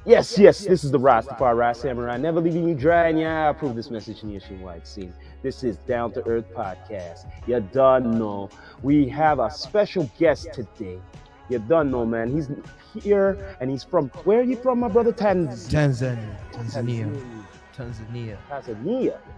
Yes, this is the Rastafari Samurai. Never leaving you dry, and yeah, I approve this message nationwide scene. This is Down to Earth Podcast. You done know. We have a special guest today. You done know, man. He's here, and he's from, where are you from, my brother? Tanzania. Tanzania.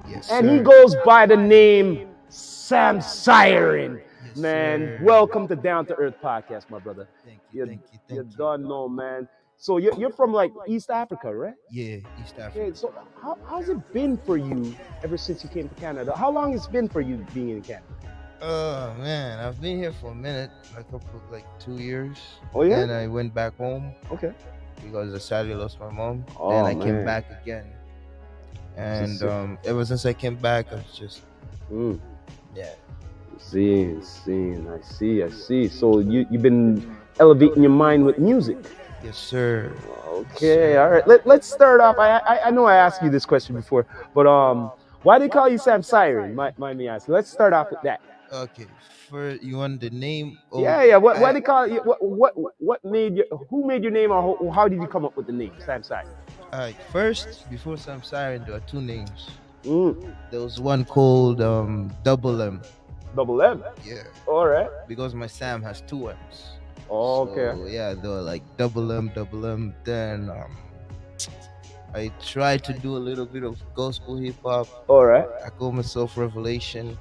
Yes, And sir. he goes by the name Samm Siren. Yes, Man, sir. welcome to Down to Earth Podcast, my brother. Thank you, You thank you. done know, man. So you're from like East Africa, right? Yeah, East Okay, Africa. so how's it been for you ever since you came to Canada? How long has it been for you being in Canada? Oh man, I've been here for a minute, like 2 years. Oh yeah? And I went back home Okay. because I sadly lost my mom. Oh, then I man. came back again. And So- ever since I came back, I was just Mm. yeah. Seeing. I see. So you've been elevating your mind with music. Yes, sir. Okay, all right. Let's start off. I know I asked you this question before, but why they call you Samm Siren? Mind me asking. Let's start off with that. Okay. First, you want the name? Oh, Yeah. Why they call you? What made you? Who made your name, or how did you come up with the name Samm Siren? Alright, first, before Sam Siren, there are two names. Mm. There was one called Double M. Double M. Yeah. All right. Because my Sam has two M's. Okay. So, yeah, they were like double M. Then I tried to do a little bit of gospel hip hop. All right. I call myself Revelation.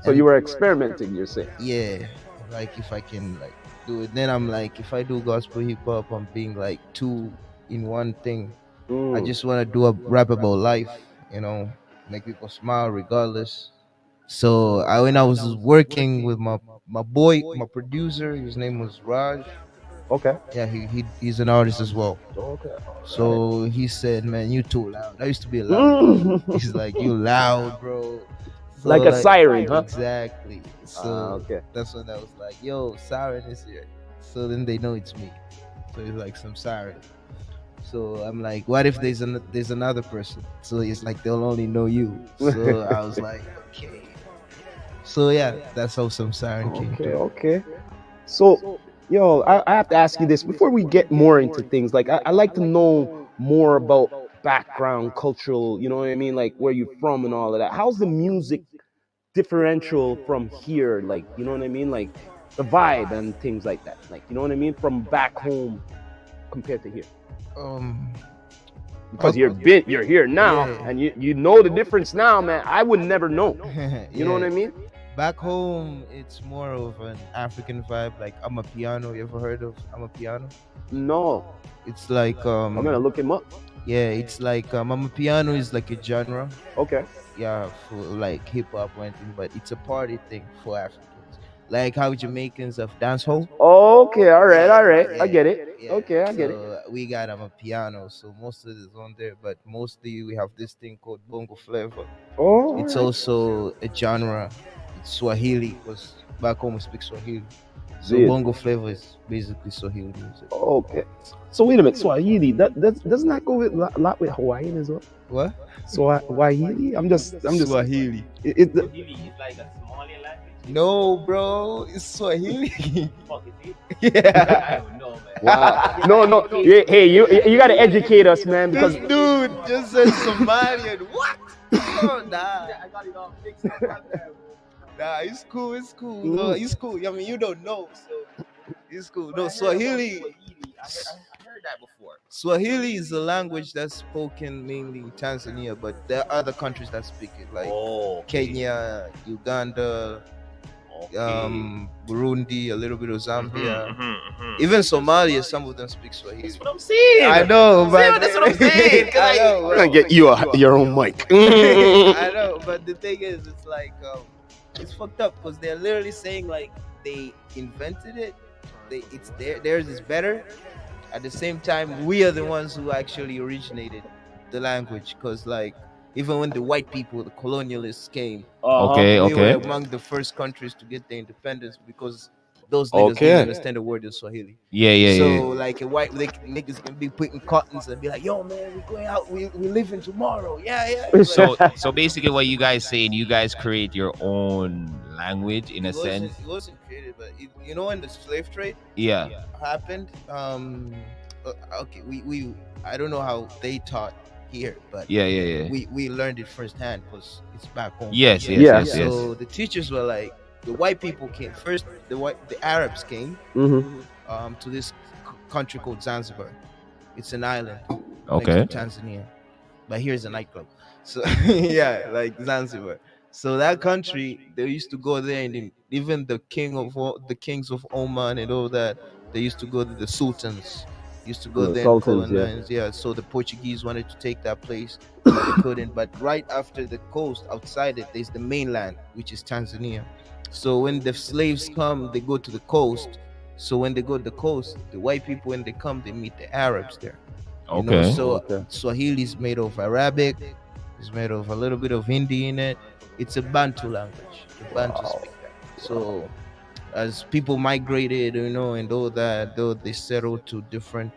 So you were experimenting, you're saying? Yeah, like if I can like do it. Then I'm like, if I do gospel hip hop, I'm being like two in one thing. I just want to do a rap about life, make people smile regardless. So when I was working with my boy, my producer, his name was Raj. Okay. Yeah, he's an artist as well. Okay. So he said, "Man, you too loud." I used to be loud. He's like, "You loud, bro." So, Like a siren, huh? Exactly. So Okay. that's when I was like, "Yo, Siren is here." So then they know it's me. So it's like some Siren. So I'm like, what if there's another person? So it's like they'll only know you. So I was like, okay. So yeah, that's how some Siren came. Okay. So, yo, I have to ask you this before we get more into things. Like, I like to know more about background, cultural. You know what I mean? Like where you're from and all of that. How's the music differential from here? Like, you know what I mean? Like the vibe and things like that. Like, you know what I mean? From back home compared to here. Because you're here now, Yeah. and you know the difference now, man. I would never know. You know what I mean? Back home, it's more of an African vibe. Like I'm a piano. You ever heard of I'm a piano? No, It's like I'm gonna look him up. yeah, it's like I'm a piano is like a genre. Okay. Yeah, for like hip hop or anything, but it's a party thing for Africans. Like how Jamaicans have dancehall. Okay. All right. I Yeah, get it. yeah. Okay, I get it. So we got a piano, so most of it is on there, but mostly we have this thing called bongo flavor. Oh, It's all right. also a genre. It's Swahili, because back home we speak Swahili. So Yeah. bongo flavor is basically Swahili music. Okay. So wait a minute, Swahili. That doesn't that go with a lot with Hawaiian as well? What? Swahili. I'm just. Swahili. It, No, bro, it's Swahili. Fuck is it? Yeah. I don't know, man. wow. No. Hey, you gotta educate us, man, This because dude just said Somalian. What? Oh, nah. I got it all fixed up right there, bro. Nah, it's cool. No, it's cool. I mean, you don't know, so it's cool. No, Swahili. I heard that before. Swahili is a language that's spoken mainly in Tanzania, but there are other countries that speak it, like Kenya, Uganda, Burundi, a little bit of Zambia, even Somalia. Some of them speak Swahili. That's what I'm saying. I know, but That's what I'm saying. 'cause I know, we're gonna get you your own mic. I know, but the thing is, it's like it's fucked up because they're literally saying like they invented it. It's theirs is better. At the same time, we are the ones who actually originated the language. Because like even when the white people, the colonialists came, Okay. we were among the first countries to get their independence because those niggas Okay. didn't understand the word of Swahili. Yeah. So like a white niggas can be putting cottons and be like, "Yo, man, we going out. We living tomorrow." Yeah. So basically, what you guys saying, you guys create your own language in a sense. It wasn't created, but when the slave trade Yeah. happened, okay, we I don't know how they taught here, but Yeah, yeah, yeah. we learned it firsthand because it's back home. Yes, yes, Yeah. yes, yes. So the teachers were like, the white people came first. The Arabs came Mm-hmm. to this country called Zanzibar. It's an island next to Okay. Tanzania, but here's a nightclub. So yeah, like Zanzibar. So that country, they used to go there, and then even the kings of Oman and all that, they used to go to the sultans. Used to go The there and Sultans, yeah. colonize. Yeah, so the Portuguese wanted to take that place, but they couldn't. But right after the coast, outside it, there's the mainland, which is Tanzania. So when the slaves come, they go to the coast. So when they go to the coast, the white people, when they come, they meet the Arabs there. Okay. So Okay. Swahili is made of Arabic. It's made of a little bit of Hindi in it. It's a Bantu language. The Bantu speak that. So as people migrated, and all that, though they settled to different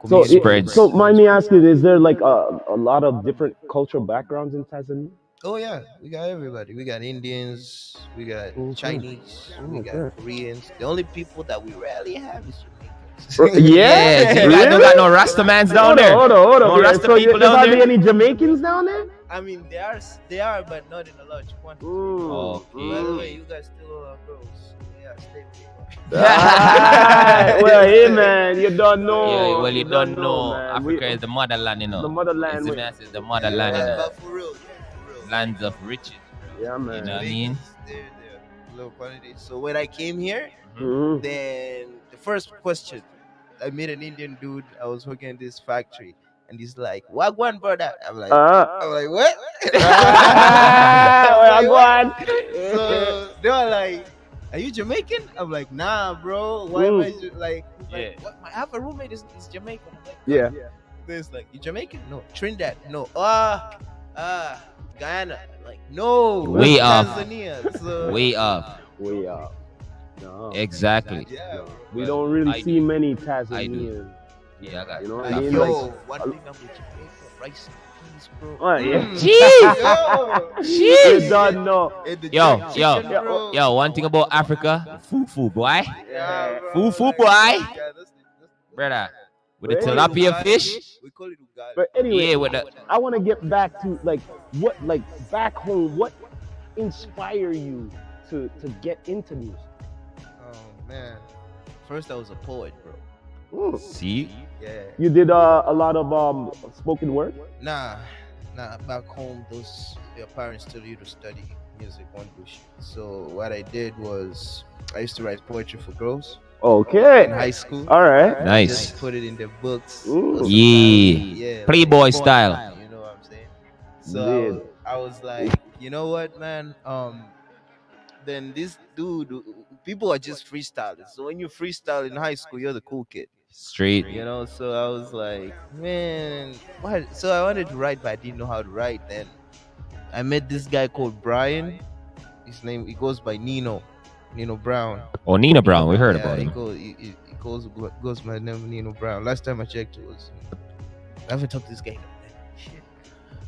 So, communities. so mind me asking, is there like a lot of different cultural backgrounds in Tanzania? Oh yeah, we got everybody. We got Indians, we got Okay. Chinese, we got Okay. Koreans. The only people that we rarely have is Jamaicans. Yeah? You guys don't got no Rastamans down there. Hold No on. Rasta So people there's down hardly there. any Jamaicans down there? I mean, they are, but not in a large quantity. Okay. By the way, you guys still all are bros. Yeah, stay with me. Well, hey man, you don't know. Yeah, well, you don't know. man. Africa is the motherland, you know. the motherland. It's the, we- man says the motherland, you know. But for real, for real. Lands of riches. Yeah, You man. know what I mean? They're low quantity. So when I came here, Mhm. then the first question, I met an Indian dude. I was working in this factory, and he's like, "Wagwan, brother." I'm like, "What?" Well, go on. So they were like, "Are you Jamaican?" I'm like, "Nah, bro. Why am I like?" He's Yeah. like, "What? I have a roommate is Jamaican." I'm like, Yeah. There's like, "You Jamaican? No. Trinidad? No. Guyana? Like, no. Way off. Tanzania. So Way up. Way up. No. Exactly. yeah, bro. We don't really I see do. many I do. Tanzanians. Yeah, I got You know what Like, I mean? yo, Like, one thing I'm with Jamaica, rice and peas, bro. oh, yeah. Jeez. You don't know. And the Yo, jerk yo, chicken, bro. Yo, one thing about Africa, fufu, boy. Yeah, bro. Fufu, boy. Yeah, that's Brother, with the Hey. tilapia fish. We call it ugali. But anyway, Yeah, with the I want to get back to like back home. What inspire you to get into music? Oh man, first I was a poet, bro. Ooh. see. Yeah. You did a lot of spoken word. Nah. Back home, your parents tell you to study music, one bullshit. So what I did was I used to write poetry for girls in Okay. high school. All right. Nice. Just put it in their books. Ooh. or Yeah. like Playboy porn style. You know what I'm saying? So Indeed. I was like, you know what, man? Then this dude, people are just freestyling. So when you freestyle in high school, you're the cool kid. Straight. So I was like, man, what? So I wanted to write, but I didn't know how to write. Then I met this guy called Brian. He goes by Nino Brown. Oh, Nina Brown, we heard Yeah, about he him. goes by the name Nino Brown. Last time I checked, it was. I haven't talked to this guy. Shit.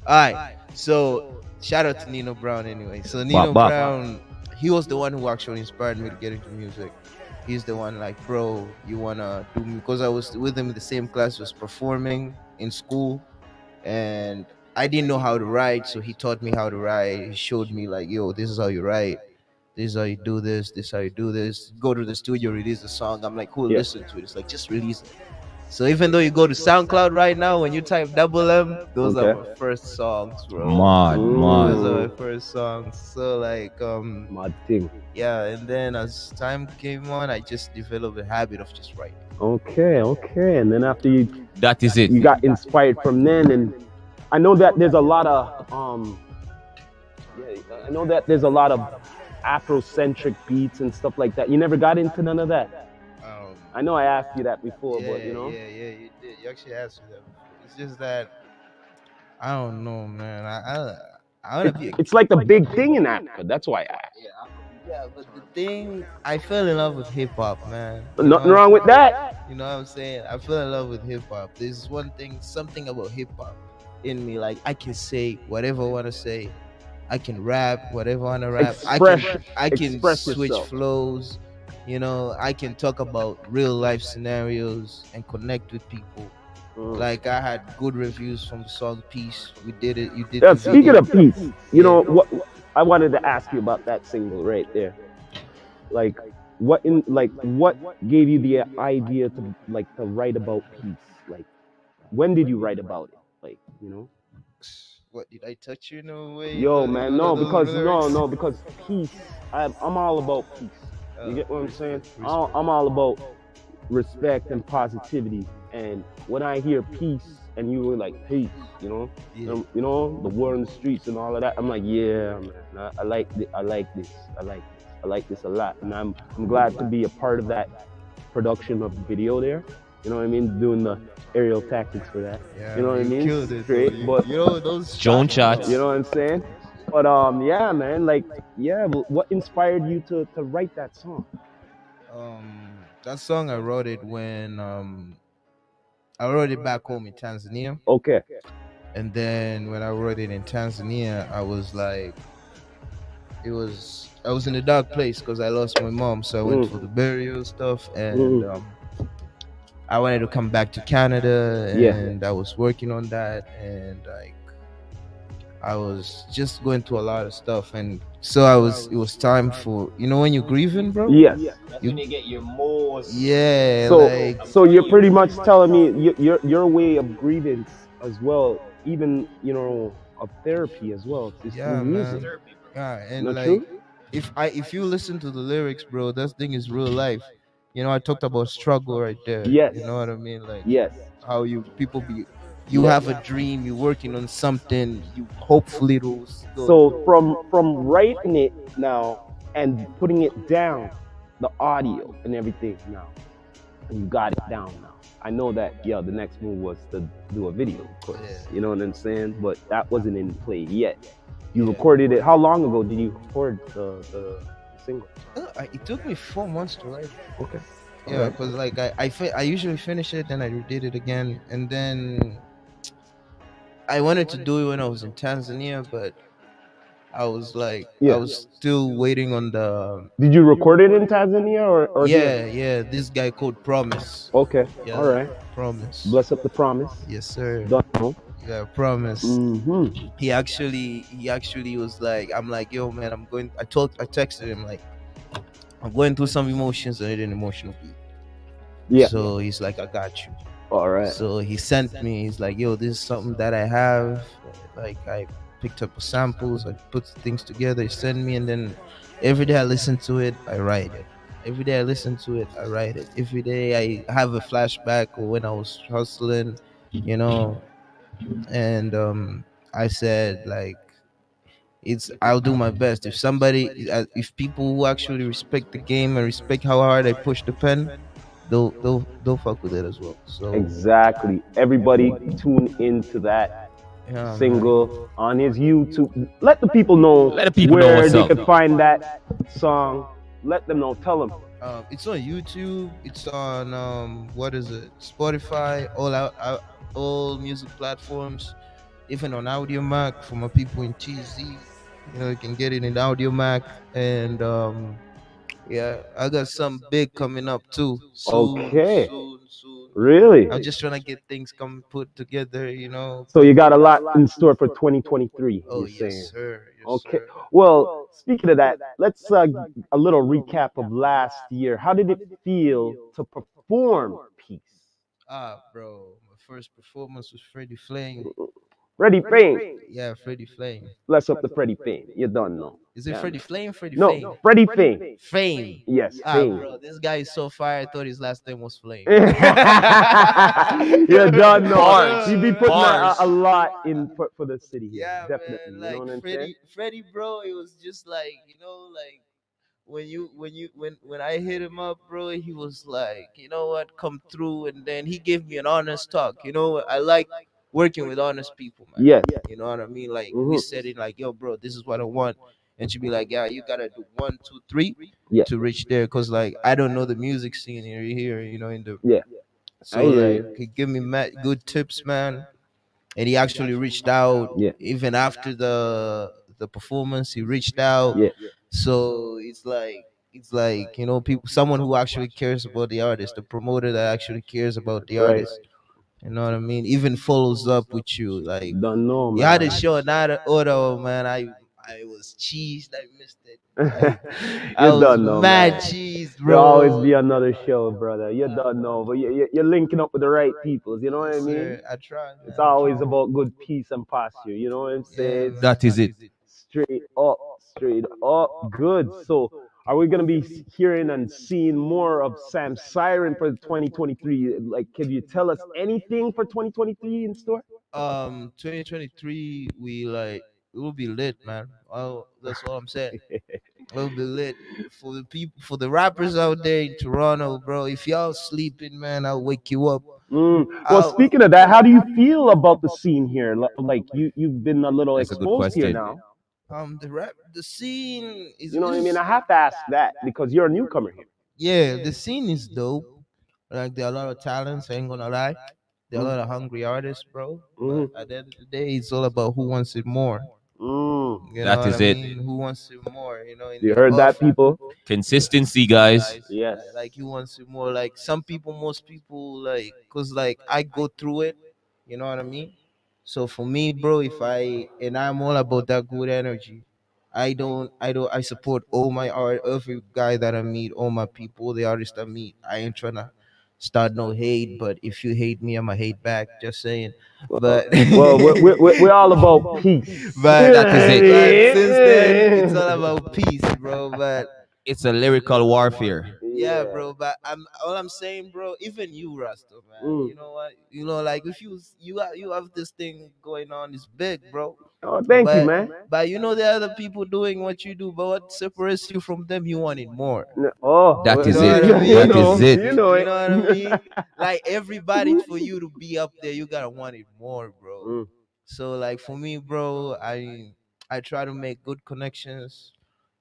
All right, so shout out to Nino Brown anyway. So Nino Bop, bop. Brown, he was the one who actually inspired me to get into music. He's the one like, bro, you wanna do me? Because I was with him in the same class, was performing in school, and I didn't know how to write, so he taught me how to write. He showed me like, yo, this is how you write. This is how you do this. This is how you do this. Go to the studio, release a song. I'm like, cool, Yeah. listen to it. It's like, just release it. So even though you go to SoundCloud right now, when you type Double M, those are Okay. my first songs, bro. Mad, Ooh. Those mad. are my first songs. So like, Mad thing. yeah. And then as time came on, I just developed a habit of just writing. Okay. And then after That is it. you got inspired from then, and I know that there's a lot of I know that there's a lot of Afrocentric beats and stuff like that. You never got into none of that. I know I asked you that before, but you know. Yeah, you did. You actually asked me that before. It's just that I don't know, man. I want to be. It's like the big thing in Africa. That's why I asked. Yeah, but the thing, I fell in love with hip hop, man. But nothing wrong with that. You know what I'm saying? I fell in love with hip hop. There's something about hip hop in me. Like I can say whatever I want to say. I can rap whatever I want to rap. I can Express switch yourself. flows. I can talk about real life scenarios and connect with people. Mm. Like I had good reviews from the song Peace. We did it. You did Yeah, the speaking video. of peace, Yeah. what I wanted to ask you about that single right there. Like, what gave you the idea to write about peace? Like, when did you write about it? Like, What did I touch you in a way? yo, In man, one of no, those because lyrics? peace. I'm all about peace. You get what I'm saying? Respect, respect. I'm all about respect and positivity. And when I hear peace and you were like peace, Yeah. the war in the streets and all of that, I'm like, yeah, man, I like I like this, I like this, I like this a lot, and I'm glad to be a part of that production of the video there. You know what I mean? Doing the aerial tactics for that. You Yeah, know what I you mean? killed it though. Straight, but Those Drone shots, bro. you shots. know what I'm saying? But yeah, man, like, yeah, what inspired you to write that song? That song I wrote it when I wrote it back home in Tanzania, Okay. and then when I wrote it in Tanzania, I was like, I was in a dark place because I lost my mom, so I went Mm, for the burial stuff, and mm, I wanted to come back to Canada, yeah. and I was working on that, and like I was just going through a lot of stuff, and so it was time for when you're grieving, bro. Yes. That's when You you get your most. Yeah, So, like you're pretty much telling me your way of grievance as well, even of therapy as well. It's through yeah, music. man. Yeah, and Not like true? if you listen to the lyrics, bro, that thing is real life. I talked about struggle right there. Yes. You know what I mean? Like Yes. how you Yes. have a dream, you're working on something, you hopefully it'll go So through. from writing it now and putting it down, the audio and everything now, and you got it down now. I know that, yeah, the next move was to do a video, of Yeah. course. You know what I'm saying? But that wasn't in play yet. You Yeah. recorded it. How long ago did you record the single? It took me 4 months to write. Okay. All Yeah, right. because like I usually finish it, then I redid it again, and then I wanted to do it when I was in Tanzania, but I Yeah. was still waiting on the Did you record it in Tanzania or here? yeah, this guy called Promise. Okay. All Yeah, right. Promise. Bless up the promise. Yes, sir. Done. No? Yeah, Promise. Mm-hmm. He actually was like, I'm like, yo, man, I texted him like, I'm going through some emotions. I need an emotional beat. Yeah. So he's like, I got you. All right. So he sent me. He's like, yo, this is something that I have. Like I picked up samples. I put things together. He sent me, and then every day I listen to it. I write it. Every day I listen to it. I write it. Every day I have a flashback or when I was hustling, you know. And I said like, I'll do my best. If people who actually respect the game and respect how hard I push the pen, they'll fuck with it as well. So Exactly. Everybody tune into that yeah, man. single on his YouTube. Let the people know Let the people know where what's they up. could find that song. Let them know. Tell them. It's on YouTube. It's on what is it? Spotify, all music platforms, even on Audio Mac for my people in TZ. You can get it in Audio Mac, and yeah, I got some big coming up too. Soon, Okay. soon, soon. Really? I'm just trying to get things come put together, So But you got a lot in store for 2023, oh you're yes, saying. sir, yes, Okay. sir. Well, speaking of that, let's a little recap of last year. How did it feel to perform Peace? Bro, my first performance was Freddie Flame. Freddie Fame. Yeah, Freddie Flame. Bless up the Freddie Fame. You don't know. Is it Yeah, Freddie man. Flame? Freddie No, Fame. Freddie Fame. Fame. Yes, Fame. Bro, this guy is so fire. I thought his last name was Flame. You don't know. Bars. He be putting Bars. a lot in for the city here. Yeah, Definitely. man. You know Like what I'm saying? Freddie, bro. It was just like like when I hit him up, bro, he was like, you know what, come through, and then he gave me an honest talk. I like working with honest people, man. Yes. You know what I mean? Like we Hmm. said it, like, yo, bro, this is what I want, and she'd be like, yeah, you gotta do one, two, three Yeah. to reach there, cause like I don't know the music scene here, in the Yeah. I so hear like you. he give me good tips, man, and he actually reached out Yeah. even after the performance. He reached out, Yeah. so it's like it's like, you know, people, someone who actually cares about the artist, the promoter that actually cares about the Right. artist. You know what I mean? Even follows up with you. Like Don't know, you had a man. show, not an auto, man. I was cheesed. I missed it. I You was don't know, mad man. cheesed, There'll always bro. be another show, brother. You don't know, but you're linking up with the right people. You know what Yes, I mean? sir. I tried, It's man. I always tried. about good peace and posture. You know what I'm Yeah, saying? man. That is it. Straight up, straight up. Good. So, are we gonna be hearing and seeing more of Sam Siren for 2023? Like, can you tell us anything for 2023 in store? 2023, we like it will be lit, man. Oh, that's all I'm saying. Will be lit for the people, for the rappers out there in Toronto, bro. If y'all sleeping, man, I'll wake you up. Well, I'll speaking of that, how do you feel about the scene here? Like you've been a little That's a good exposed here question. now. the scene You know what I is mean? I have to ask that because you're a newcomer here. yeah, the scene is dope. Like there are a lot of talents. I ain't gonna lie. There are a lot of hungry artists, bro. Mm-hmm. But at the end of the day, it's all about who wants it more. Mm. You know That what I is it. mean? Who wants it more? You know, in You their heard that, off. people? Consistency, guys. Yes. Like who wants it more? Like some people, most people, like, cause like I go through it. You know what I mean? So for me, bro, if I and I'm all about that good energy. I support all my art, every guy that I meet, all my people, the artists I meet. I ain't trying to start no hate, but if you hate me, I'ma hate back. Just saying. But Well, we're all about peace. but That is it. since then, it's all about peace, bro. But It's a lyrical warfare. yeah, Yeah. bro. But all I'm saying, bro. Even you, Rasta, man. Mm. You know what? You know, like if you have this thing going on, it's big, bro. Oh, thank you, But man. you know there are other people doing what you do, but what separates you from them, you want it more. Oh, That well, You is know it. what I you That mean? is know, it. you know You it. know what I mean? Like everybody, for you to be up there, you gotta want it more, bro. Mm. So like for me, bro, I try to make good connections.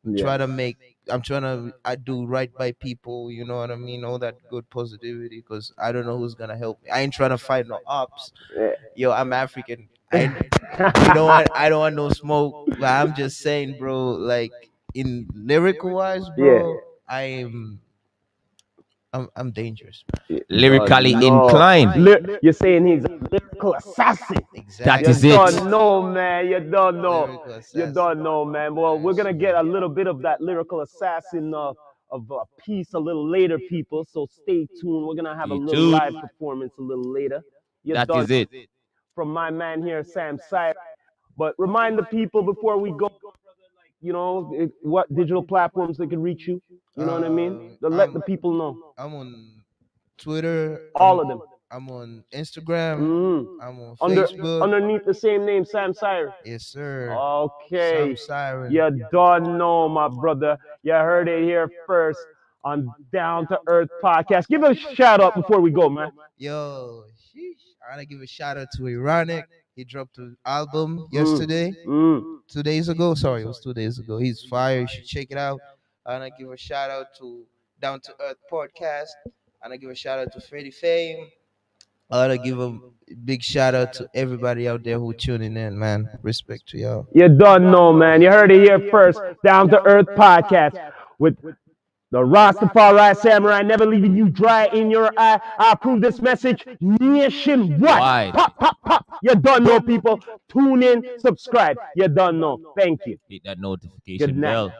Yes. Try to make I'm trying to I do right by people, you know what I mean? All that good positivity, because I don't know who's gonna help me. I ain't trying to fight no ops. Yo, I'm African. You know what? I don't want no smoke. But I'm just saying, bro, like in lyrical wise, Yeah. bro, I'm dangerous, man. You Lyrically don't know. inclined. You're saying he's a lyrical assassin. That You Exactly. is it. don't know, man. You don't know. Lyrical You assassin. don't know, man. Well, we're gonna get a little bit of that lyrical assassin of a piece a little later, people. So stay tuned. We're gonna have a Stay little tuned. live performance a little later. You That don't is it. from my man here, Sam Siren. But remind the people before we go, what digital platforms they can reach you. You know what I mean? Um, To let I'm the people know. I'm on Twitter. All of them. I'm on Instagram. Mm. I'm on Under Facebook. underneath the same name, Sam Siren. Yes, sir. Okay. Some siren. You don't know, my brother. You heard it here first on Down to Earth podcast. Give a shout out before we go, man. Yo, sheesh. I wanna give a shout out to Ironic. He dropped an album Mm. yesterday, Mm. 2 days ago. Sorry, it was 2 days ago. He's fire. You should check it out. I wanna give a shout out to Down to Earth podcast. I wanna give a shout out to Freddie Fame. I wanna give a big shout out to everybody out there who tuning in, man. Respect to y'all. You don't know, man. You heard it here first. Down to Earth podcast with the Rastafari Samurai, never leaving you dry in your eye. I approve this message nationwide. Wide. Pop, pop, pop. You don't know, people. Tune in, subscribe. You don't know. Thank you. Hit that Good notification night. bell.